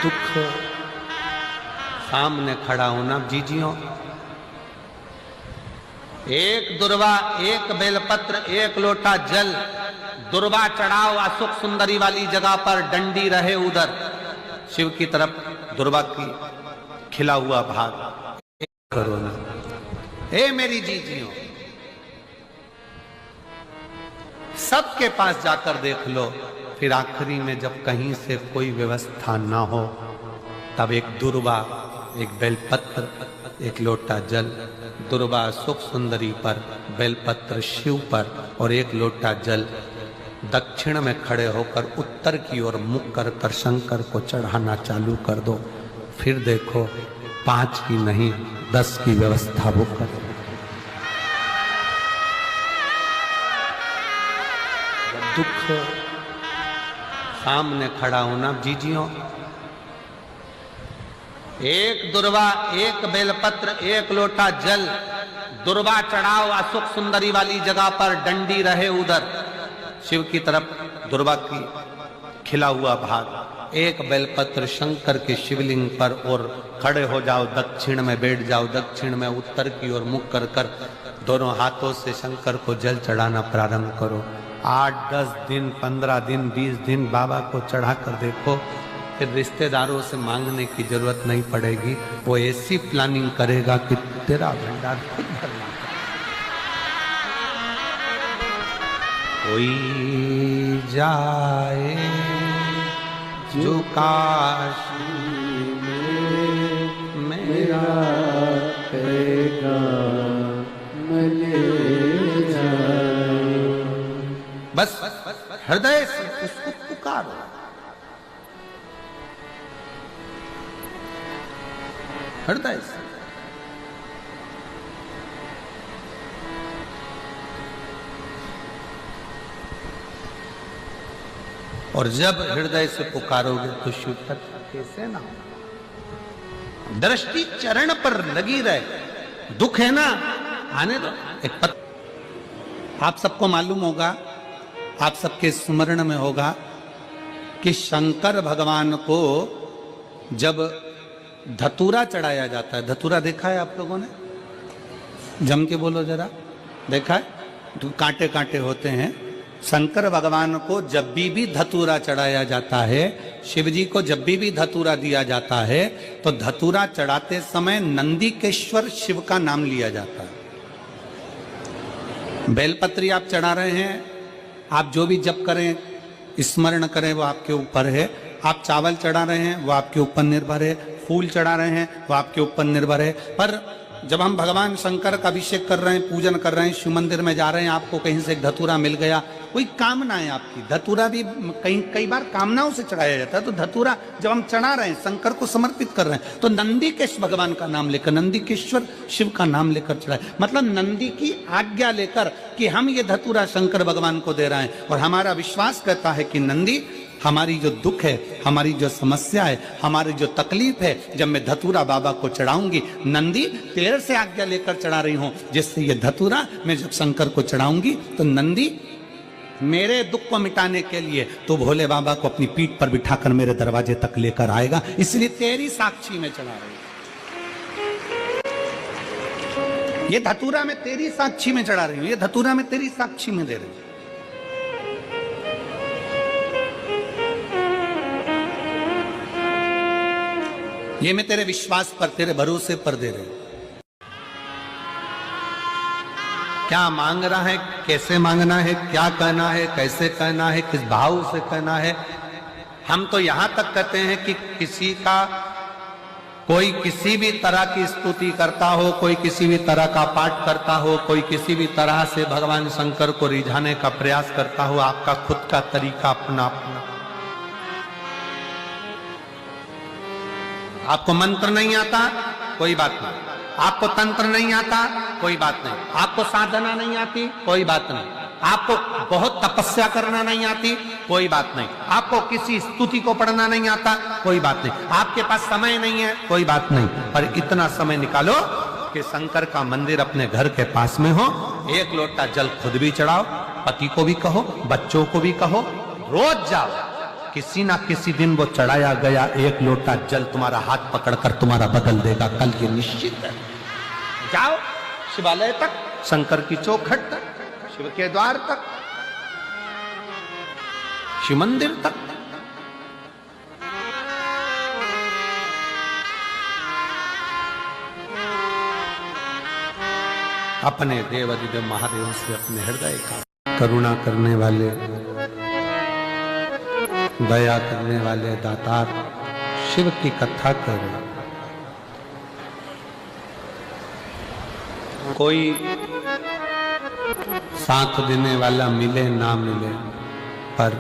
दुख सामने खड़ा होना जीजियों। एक दुर्वा, एक बेलपत्र, एक लोटा जल, दुर्वा चढ़ाओ अशोक सुंदरी वाली जगह पर, डंडी रहे उधर शिव की तरफ, दुर्वा की खिला हुआ भाग करो ना। हे मेरी जीजियों, सबके पास जाकर देख लो, फिर आखिरी में जब कहीं से कोई व्यवस्था ना हो तब एक दुर्वा, एक बेलपत्र, एक लोटा जल, दुर्वा अशोक सुंदरी पर, बेलपत्र शिव पर और एक लोटा जल दक्षिण में खड़े होकर उत्तर की ओर मुख कर कर शंकर को चढ़ाना चालू कर दो। फिर देखो 5 की नहीं 10 की व्यवस्था वो कर। दुख सामने खड़ा होना जीजियों। एक दुर्वा, एक बेलपत्र, एक लोटा जल, दुर्वा चढ़ाओ अशोक सुंदरी वाली जगह पर, डंडी रहे उधर शिव की तरफ, दुर्वा की खिला हुआ भाग, एक बेलपत्र शंकर के शिवलिंग पर और खड़े हो जाओ, दक्षिण में बैठ जाओ, दक्षिण में उत्तर की ओर मुख कर कर दोनों हाथों से शंकर को जल चढ़ाना प्रारंभ करो। 8, 10 दिन, 15 दिन, 20 दिन बाबा को चढ़ा कर देखो, फिर रिश्तेदारों से मांगने की जरूरत नहीं पड़ेगी। वो ऐसी प्लानिंग करेगा कि तेरा भंडार खुद भरना। कोई जाए जो काशी में मेरा पैगाम ले जाए। बस हृदय से उसको पुकारो। हृदय से। और जब हृदय से पुकारोगे तो शिव तत्व कैसे ना हो। दृष्टि चरण पर लगी रहे। दुख है ना, आने दो। एक आप सबको मालूम होगा, आप सबके स्मरण में होगा कि शंकर भगवान को जब धतूरा चढ़ाया जाता है, धतूरा देखा है आप लोगों ने? जम के बोलो जरा, देखा है? तो कांटे कांटे होते हैं। शंकर भगवान को जब भी धतूरा चढ़ाया जाता है, शिव जी को जब भी धतूरा दिया जाता है, तो धतूरा चढ़ाते समय नंदीकेश्वर शिव का नाम लिया जाता है। बेलपत्री आप चढ़ा रहे हैं, आप जो भी जप करें, स्मरण करें, वो आपके ऊपर है। आप चावल चढ़ा रहे हैं, वो आपके ऊपर निर्भर है। फूल चढ़ा रहे हैं, वो आपके ऊपर निर्भर है। पर जब हम भगवान शंकर का अभिषेक कर रहे हैं, पूजन कर रहे हैं, शिव मंदिर में जा रहे हैं, आपको कहीं से एक धतूरा मिल गया, कोई कामना है आपकी, धतूरा भी कई बार कामनाओं से चढ़ाया जाता है। तो धतूरा जब हम चढ़ा रहे हैं, शंकर को समर्पित कर रहे हैं, तो नंदीकेश्वर भगवान का नाम लेकर, नंदीकेश्वर शिव का नाम लेकर चढ़ाए। मतलब नंदी की आज्ञा लेकर कि हम ये धतूरा शंकर भगवान को दे रहे हैं। और हमारा विश्वास कहता है कि नंदी, हमारी जो दुख है, हमारी जो समस्या है, हमारी जो तकलीफ है, जब मैं धतूरा बाबा को चढ़ाऊंगी, नंदी तेरे से आज्ञा लेकर चढ़ा रही हूं, जिससे ये धतूरा मैं जब शंकर को चढ़ाऊंगी तो नंदी मेरे दुख को मिटाने के लिए तो भोले बाबा को अपनी पीठ पर बिठाकर मेरे दरवाजे तक लेकर आएगा। इसलिए तेरी साक्षी में चढ़ा रही हूं। ये धतूरा मैं तेरी साक्षी में चढ़ा रही हूं, ये धतूरा मैं तेरी साक्षी में दे रही हूं। ये मैं तेरे विश्वास पर, तेरे भरोसे पर दे रही हूं। क्या मांग रहा है, कैसे मांगना है, क्या कहना है, कैसे कहना है, किस भाव से कहना है। हम तो यहां तक कहते हैं कि किसी का, कोई किसी भी तरह की स्तुति करता हो, कोई किसी भी तरह का पाठ करता हो, कोई किसी भी तरह से भगवान शंकर को रिझाने का प्रयास करता हो, आपका खुद का तरीका अपना अपना। आपको मंत्र नहीं आता, कोई बात नहीं। आपको तंत्र नहीं आता, कोई बात नहीं। आपको साधना नहीं आती, कोई बात नहीं। आपको बहुत तपस्या करना नहीं आती, कोई बात नहीं। आपको किसी स्तुति को पढ़ना नहीं आता, कोई बात नहीं। आपके पास समय नहीं है, कोई बात नहीं। पर इतना समय निकालो कि शंकर का मंदिर अपने घर के पास में हो, एक लोटा जल खुद भी चढ़ाओ, पति को भी कहो, बच्चों को भी कहो, रोज जाओ किसी ना किसी दिन वो चढ़ाया गया एक लोटा जल तुम्हारा हाथ पकड़कर तुम्हारा बदल देगा, कल ये निश्चित है। जाओ शिवालय तक, शंकर की चौखट तक, शिव के द्वार तक, शिव मंदिर तक। अपने देव अधिदेव महादेव से अपने हृदय का करुणा करने वाले, दया करने वाले दातार शिव की कथा करें। कोई साथ देने वाला मिले ना मिले, पर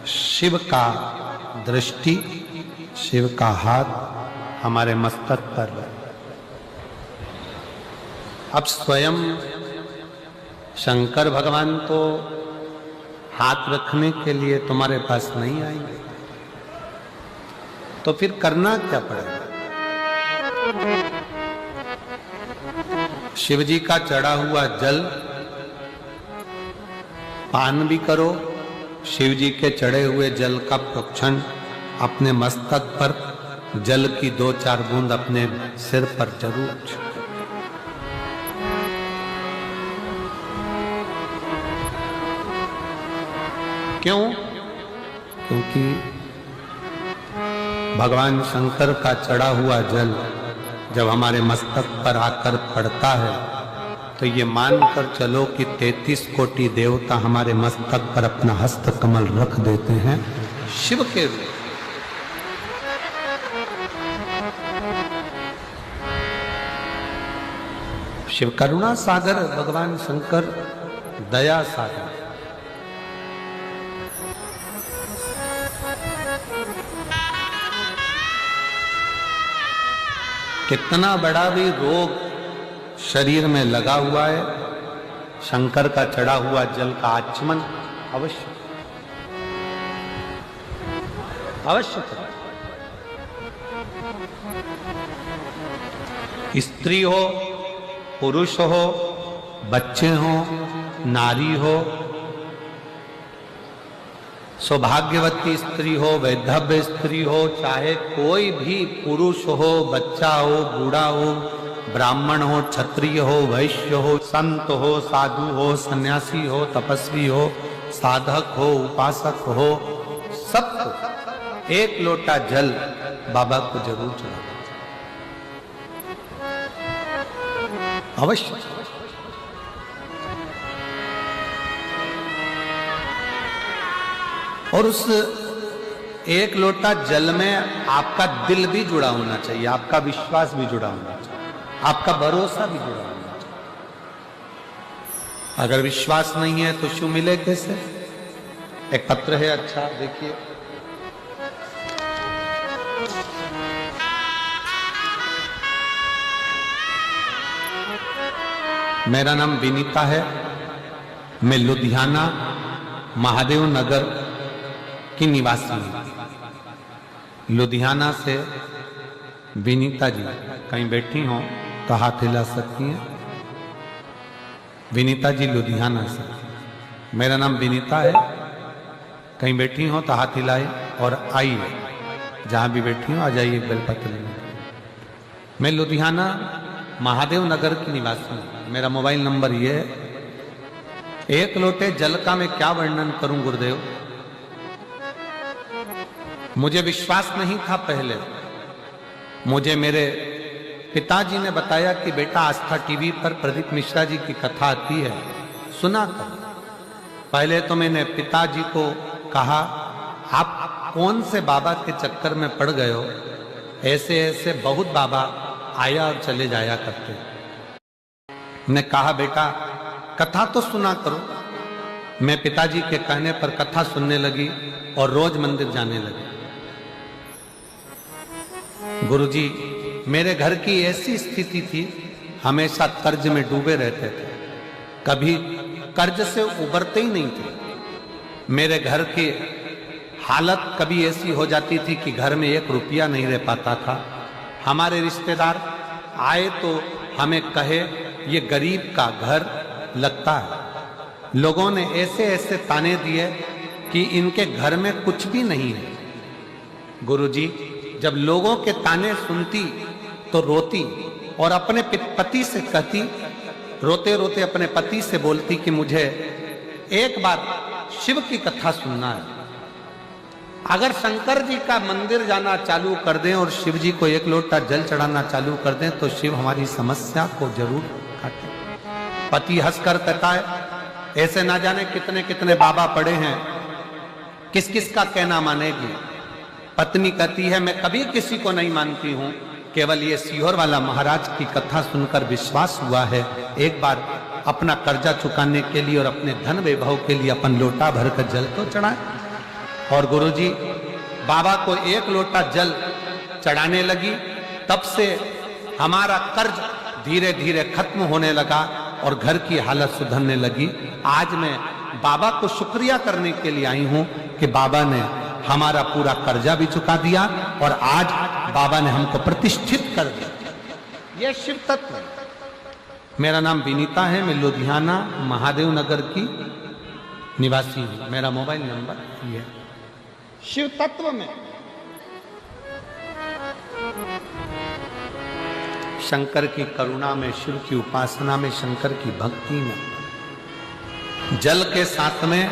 शिव का दृष्टि, शिव का हाथ हमारे मस्तक पर है। अब स्वयं शंकर भगवान तो हाथ रखने के लिए तुम्हारे पास नहीं आएंगे, तो फिर करना क्या पड़ेगा? शिव जी का चढ़ा हुआ जल पान भी करो, शिव जी के चढ़े हुए जल का प्रोक्षण अपने मस्तक पर, जल की 2-4 बूंद अपने सिर पर जरूर छुओ। क्यों? क्योंकि भगवान शंकर का चढ़ा हुआ जल जब हमारे मस्तक पर आकर पड़ता है, तो ये मानकर चलो कि 33 कोटि देवता हमारे मस्तक पर अपना हस्त कमल रख देते हैं शिव के रूप। शिव करुणा सागर, भगवान शंकर दया सागर। कितना बड़ा भी रोग शरीर में लगा हुआ है, शंकर का चढ़ा हुआ जल का आचमन अवश्य अवश्य करें। स्त्री हो, पुरुष हो, बच्चे हो, नारी हो, सौभाग्यवती स्त्री हो, वैधव्य स्त्री हो, चाहे कोई भी पुरुष हो, बच्चा हो, बूढ़ा हो, ब्राह्मण हो, क्षत्रिय हो, वैश्य हो, संत हो, साधु हो, सन्यासी हो, तपस्वी हो, साधक हो, उपासक हो, सबको एक लोटा जल बाबा को जरूर चढ़ाना अवश्य। और उस एक लोटा जल में आपका दिल भी जुड़ा होना चाहिए, आपका विश्वास भी जुड़ा होना चाहिए, आपका भरोसा भी जुड़ा होना चाहिए। अगर विश्वास नहीं है तो शिव मिले कैसे? एक पत्र है, अच्छा देखिए। मेरा नाम विनीता है, मैं लुधियाना महादेव नगर की निवासी हूं। लुधियाना से विनीता जी कहीं बैठी हो तो हाथ हिला सकती हैं। विनीता जी लुधियाना से, मेरा नाम विनीता है, कहीं बैठी हो तो हाथ हिलाए और आइए, जहां भी बैठी हो आ जाइए बेलपत्र लेने। मैं लुधियाना महादेव नगर की निवासी हूं। मेरा मोबाइल नंबर ये है। एक लोटे जल का मैं क्या वर्णन करूं गुरुदेव, मुझे विश्वास नहीं था पहले। मुझे मेरे पिताजी ने बताया कि बेटा आस्था टीवी पर प्रदीप मिश्रा जी की कथा आती है, सुना था। पहले तो मैंने पिताजी को कहा, आप कौन से बाबा के चक्कर में पड़ गए हो, ऐसे ऐसे बहुत बाबा आया और चले जाया करते। ने कहा बेटा कथा तो सुना करो। मैं पिताजी के कहने पर कथा सुनने लगी और रोज मंदिर जाने लगी। गुरुजी, मेरे घर की ऐसी स्थिति थी, हमेशा कर्ज में डूबे रहते थे, कभी कर्ज से उबरते ही नहीं थे। मेरे घर की हालत कभी ऐसी हो जाती थी कि घर में 1 रुपया नहीं रह पाता था। हमारे रिश्तेदार आए तो हमें कहे ये गरीब का घर लगता है। लोगों ने ऐसे ऐसे ताने दिए कि इनके घर में कुछ भी नहीं है। गुरुजी जब लोगों के ताने सुनती तो रोती और अपने पति से कहती, रोते रोते अपने पति से बोलती कि मुझे एक बार शिव की कथा सुनना है। अगर शंकर जी का मंदिर जाना चालू कर दें और शिव जी को एक लोटा जल चढ़ाना चालू कर दें तो शिव हमारी समस्या को जरूर काटे। पति हंसकर कहता है, ऐसे ना जाने कितने कितने बाबा पड़े हैं, किस किस का कहना मानेगी। पत्नी कहती है, मैं कभी किसी को नहीं मानती हूं, केवल ये सीहोर वाला महाराज की कथा सुनकर विश्वास हुआ है। एक बार अपना कर्जा चुकाने के लिए और अपने धन वैभव के लिए अपन लोटा भरकर जल तो चढ़ाए। और गुरुजी बाबा को एक लोटा जल चढ़ाने लगी, तब से हमारा कर्ज धीरे धीरे खत्म होने लगा और घर की हालत सुधरने लगी। आज मैं बाबा को शुक्रिया करने के लिए आई हूं कि बाबा ने हमारा पूरा कर्जा भी चुका दिया और आज बाबा ने हमको प्रतिष्ठित कर दिया। यह शिव तत्व है। मेरा नाम विनीता है, मैं लुधियाना महादेव नगर की निवासी हूं। मेरा मोबाइल नंबर ये। शिव तत्व में शंकर की करुणा में, शिव की उपासना में, शंकर की भक्ति में, जल के साथ में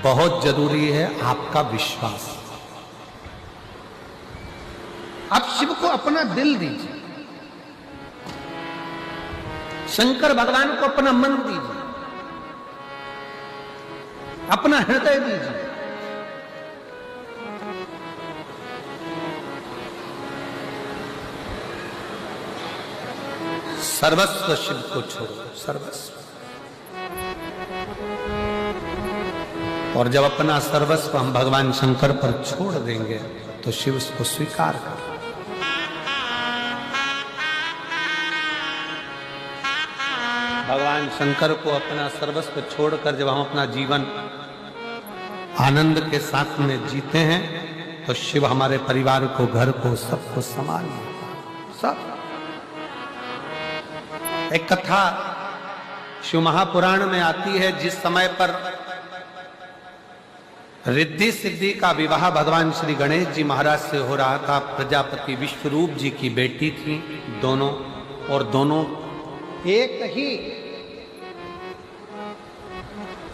बहुत जरूरी है आपका विश्वास। आप शिव को अपना दिल दीजिए, शंकर भगवान को अपना मन दीजिए, अपना हृदय दीजिए। सर्वस्व शिव को छोड़ो, सर्वस्व। और जब अपना सर्वस्व हम भगवान शंकर पर छोड़ देंगे तो शिव उसको स्वीकार कर। भगवान शंकर को अपना सर्वस्व छोड़कर जब हम अपना जीवन आनंद के साथ में जीते हैं तो शिव हमारे परिवार को, घर को, सबको संभाल सब। एक कथा शिव महापुराण में आती है, जिस समय पर रिद्धि सिद्धि का विवाह भगवान श्री गणेश जी महाराज से हो रहा था। प्रजापति विश्वरूप जी की बेटी थी दोनों, और दोनों एक ही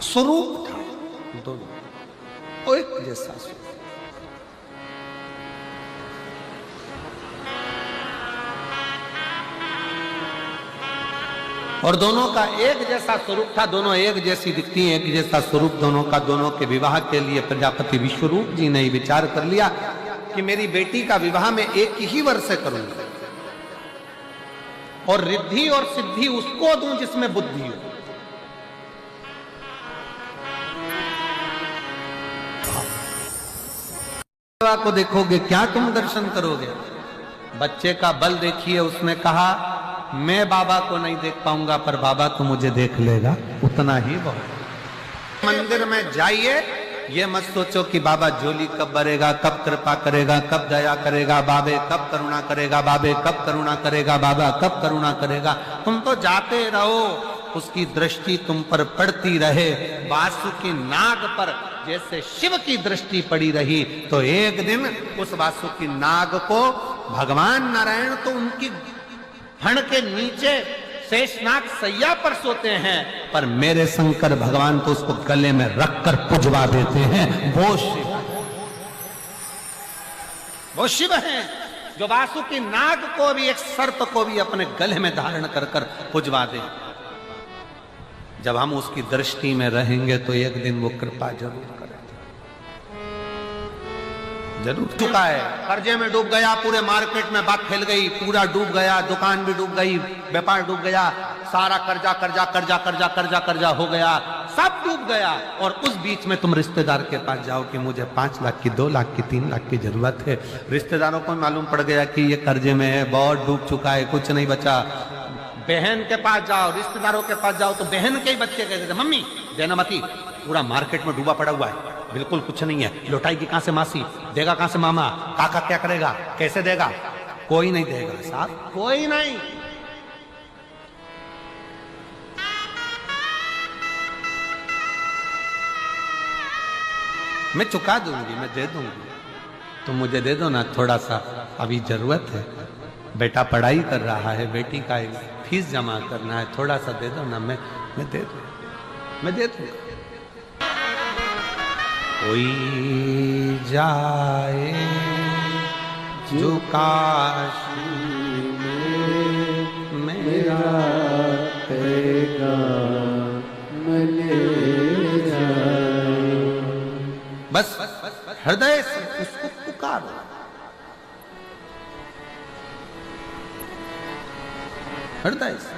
स्वरूप था, दोनों एक जैसा स्वरूप। और दोनों का एक जैसा स्वरूप था, दोनों एक जैसी दिखती, एक जैसा स्वरूप दोनों का। दोनों के विवाह के लिए प्रजापति विश्वरूप जी ने विचार कर लिया कि मेरी बेटी का विवाह मैं एक ही वर्ष से करूंगा और रिद्धि और सिद्धि उसको दूं जिसमें बुद्धि हो। को देखोगे क्या तुम दर्शन करोगे। बच्चे का बल देखिए, उसने कहा मैं बाबा को नहीं देख पाऊंगा पर बाबा तो मुझे देख लेगा, उतना ही बहुत। मंदिर में जाइए, ये मत सोचो कि बाबा झोली कब भरेगा, कब कृपा करेगा, कब दया करेगा, बाबे कब करुणा करेगा, बाबे कब करुणा करेगा, बाबा कब करुणा करेगा। तुम तो जाते रहो, उसकी दृष्टि तुम पर पड़ती रहे। वासुकी नाग पर जैसे शिव की दृष्टि पड़ी रही तो एक दिन उस वासुकी नाग को भगवान नारायण तो उनकी फण के नीचे शेषनाग सैया पर सोते हैं, पर मेरे शंकर भगवान तो उसको गले में रखकर पुजवा देते हैं। वो शिव हैं जो वासुकी नाग को भी, एक सर्प को भी अपने गले में धारण कर कर पुजवा दे। जब हम उसकी दृष्टि में रहेंगे तो एक दिन वो कृपा जरूर करेगा, जरूर। चुका है, कर्जे में डूब गया, पूरे मार्केट में बात फैल गई, पूरा डूब गया, दुकान भी डूब गई, व्यापार डूब गया, सारा कर्जा कर्जा कर्जा कर्जा कर्जा कर्जा हो गया, सब डूब गया। और उस बीच में तुम रिश्तेदार के पास जाओ कि मुझे 5 लाख की, 2 लाख की, 3 लाख की जरूरत है। रिश्तेदारों को मालूम पड़ गया कि ये कर्जे में है, बहुत डूब चुका है, कुछ नहीं बचा। बहन के पास जाओ, रिश्तेदारों के पास जाओ तो बहन के ही बच्चे कहते थे, मम्मी देना मती, पूरा मार्केट में डूबा पड़ा हुआ है, बिल्कुल कुछ नहीं है, लौटाएगी कहां से मासी, देगा कहां से मामा, काका क्या करेगा, कैसे देगा, कोई नहीं देगा साहब, कोई नहीं। मैं चुका दूंगी, मैं दे दूंगी, तुम मुझे दे दो ना थोड़ा सा, अभी जरूरत है, बेटा पढ़ाई कर रहा है, बेटी का फीस जमा करना है, थोड़ा सा दे दो ना, मैं दे दूंगा, मैं दे दूंगा। कोई जाए जो काशी में मेरा पैगाम ले जाए। बस हृदय से उसको पुकारो। हृदय से।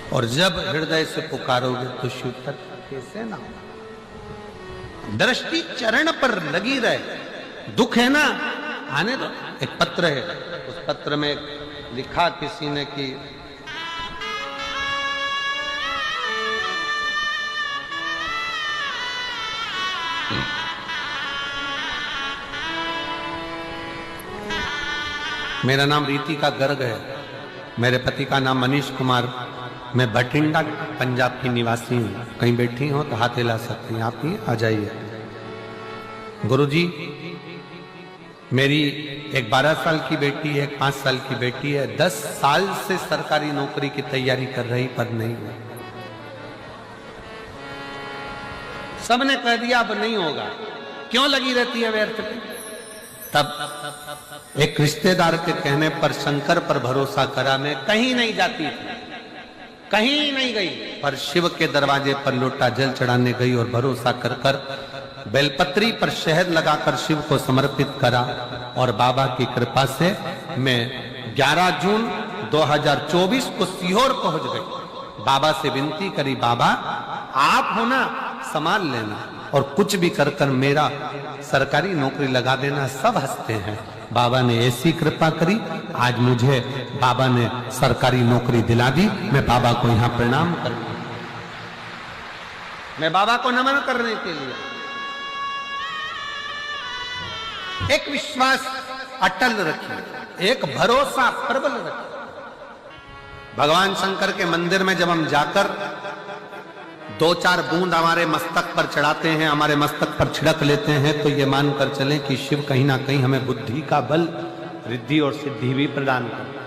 और जब हृदय से पुकारोगे तो शिव तक कैसे ना हो। दृष्टि चरण पर लगी रहे। दुख है ना, आने दो। एक पत्र है, उस पत्र में लिखा किसी ने कि मेरा नाम रीतिका गर्ग है, मेरे पति का नाम मनीष कुमार, मैं बठिंडा पंजाब की निवासी हूँ। कहीं बैठी हो तो हाथ हिला सकती हैं, आप ही आ जाइए। गुरुजी, मेरी एक 12 साल की बेटी है, एक 5 साल की बेटी है, 10 साल से सरकारी नौकरी की तैयारी कर रही पर नहीं हुआ। सबने कह दिया अब नहीं होगा, क्यों लगी रहती है व्यर्थ पे। तब एक रिश्तेदार के कहने पर शंकर पर भरोसा करा, मैं कहीं नहीं जाती थी, कहीं नहीं गई, पर शिव के दरवाजे पर लोटा जल चढ़ाने गई और भरोसा कर कर बेलपत्री पर शहद लगाकर शिव को समर्पित करा। और बाबा की कृपा से मैं 11 जून 2024 को सीहोर पहुंच गई। बाबा से विनती करी, बाबा आप हो ना, संभाल लेना और कुछ भी कर कर मेरा सरकारी नौकरी लगा देना। सब हंसते हैं। बाबा ने ऐसी कृपा करी, आज मुझे बाबा ने सरकारी नौकरी दिला दी। मैं बाबा को यहां प्रणाम कर, मैं बाबा को नमन करने के लिए। एक विश्वास अटल रखिए, एक भरोसा प्रबल रखिए। भगवान शंकर के मंदिर में जब हम जाकर 2-4 बूंद हमारे मस्तक पर चढ़ाते हैं, हमारे मस्तक पर छिड़क लेते हैं, तो ये मानकर चलें कि शिव कहीं ना कहीं हमें बुद्धि का बल, रिद्धि और सिद्धि भी प्रदान करता है।